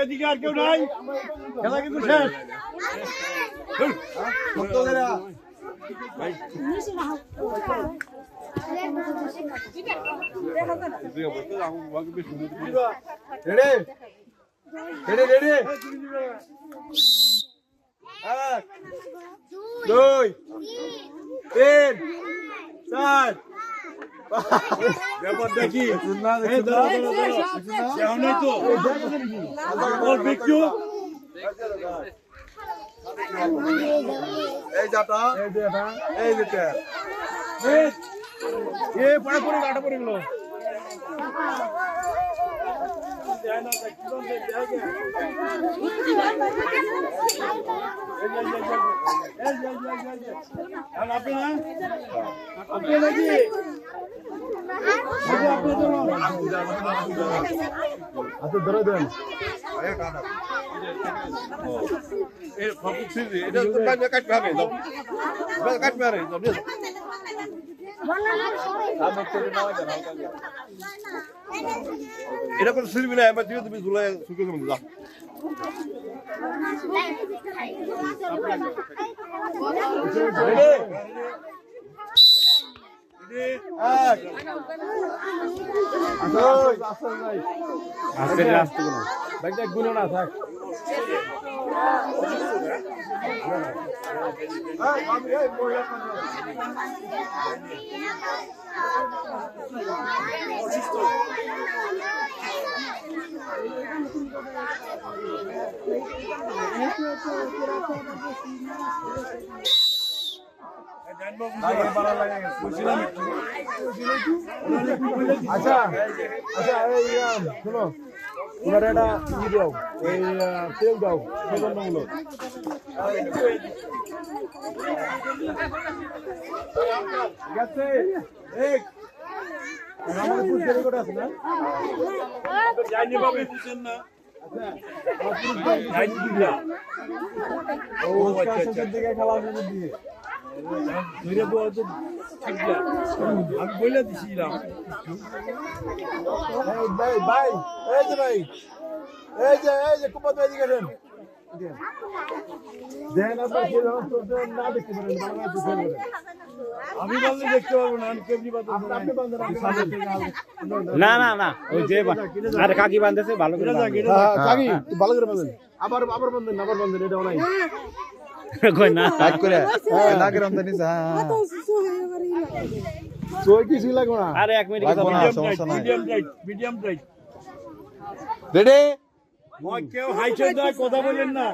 এদিকে আর কেউ নাই, খেলা কিন্তু শেষ। এক, দুই, তিন, চার, ব্যাপার দেখি এই যাটা এই যেটা পড়ে পড়ে কাটা পড়ে গেল। আচ্ছা ধরে দেন এটা কোনো সিলবি না, এবার দিয়ে তুমি ঝুলাই শুকে যাবো। যা গুলো না থাক। আচ্ছা আচ্ছা শোনো, তোমার একটা ই দাও, ওই তেল দাও সেজন্যগুলো। ঠিক আছে, আছে না যাইনি বাবা, বুঝছেন না? আমি বলে দিছিলাম ভাই, এই যে ভাই, এই যে কুপা তো এদিকে দেন না দেখতে পারেন, আমি বললে দেখতে পারবো না। আমি কেমনি না না না, ওই যে আরে কাকি বাঁধতেছে ভালো করে, কাকি ভালো করে বাঁধেন, আবার বাঁধেন, আবার বাঁধেন, এটাও নাই কই না কাট করে লাগে রমজানি যা সই কিছু লাগবে না। আরে এক মিনিট মিডিয়াম টাইট রেডি। মই কেউ হাইছে না, কথা বলেন না,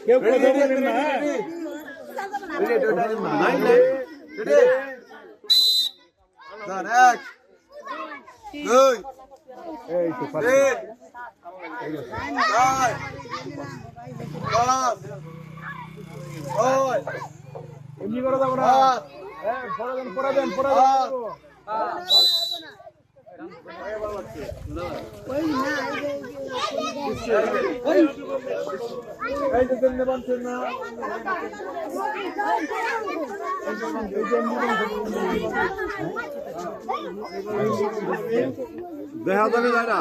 কেউ কথা বলেন না। রেডি রেডি স্যার, এক দুই এই তো তিন চার পাঁচ ছয় এমনি করে যাবো না। হ্যাঁ, পড়া দেন এই যে দেন বানছেন না, দেখা যাবে না।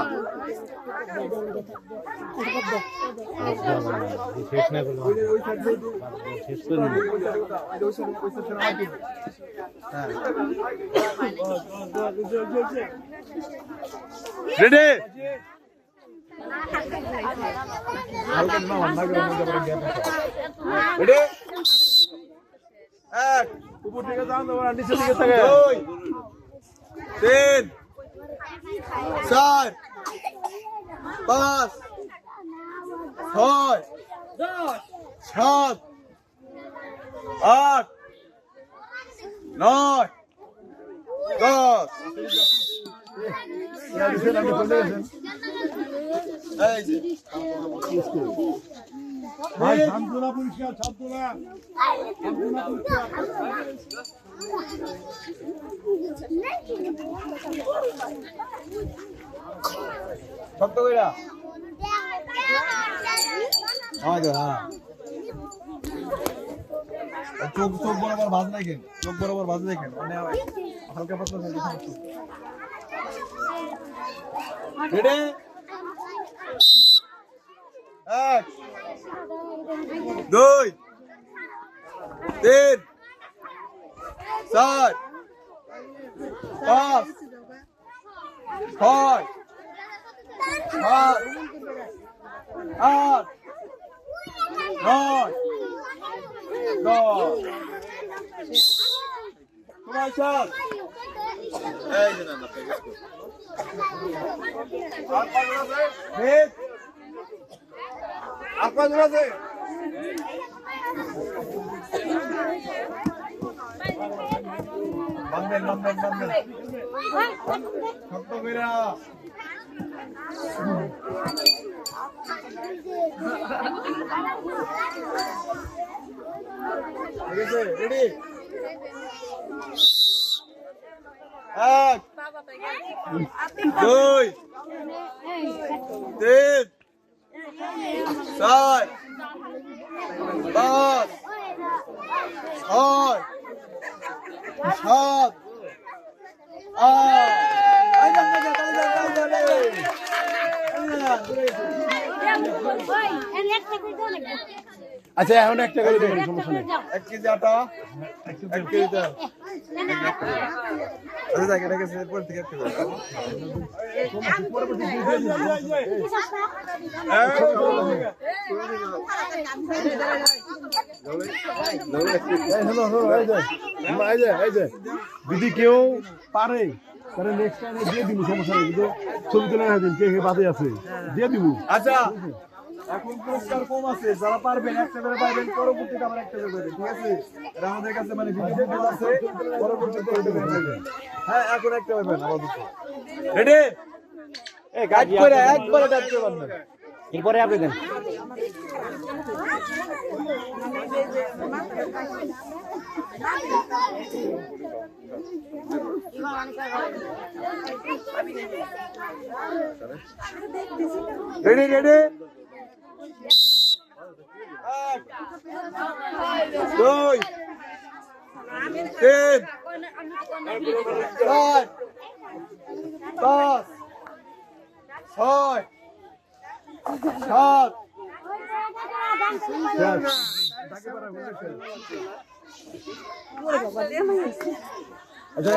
শেষ না করলাম, শেষ করে রেডি রেডি এক উপর থেকে যান, নিচে দিকে থাকে। দুই তিন চার পাঁচ ছয় সাত আট নয় দশ। এই যে ভাই শান্তনা পরিষ্কার, শান্তনা পরিষ্কার। শক্ত কইরা আমাদের হ্যাঁ চোখ বরাবর ভাজ নাই কেন, চোখ বরাবর ভাজ নাই কেন, মানে হালকা পাতলা রেডি এক দুই তিন চার পাঁচ ছয় সাত আট নয় দশ তোমার সাথ এই যে না আপনার আছে বান্ধেন শক্ত করে রেডি এক দুই তিন চার পাঁচ ছয় সাত আচ্ছা এখন একটা করে দেবেন সমস্যা নেই 1 কেজি আটা 1 কেজি চাল আচ্ছা দেখ এটা কেসে পর থেকে একটা করে যদি কেউ পারে তাহলে নেক্সট টাইমে দিয়ে দিব সমস্যা নেই কিন্তু ছবি তুলে রাখবেন কে কে বাদে আছে দিয়ে দিব আচ্ছা এখন পুরস্কার কম আছে যারা পারবেন একটা করে পারবেন পরবর্তীতে আবার একটা করে দেবেন ঠিক আছে এটা আমাদের কাছে মানে ভিডিও ফুল আছে পরবর্তীতে একটা করে দেবেন হ্যাঁ এখন একটা পাবেন আপাতত রেডি এই কাকি করে একবারে ডাকতে পারবেন এরপরে আপনি দেন রেডি রেডি দুই তিন চার পাঁচ ছয় সাত আচ্ছা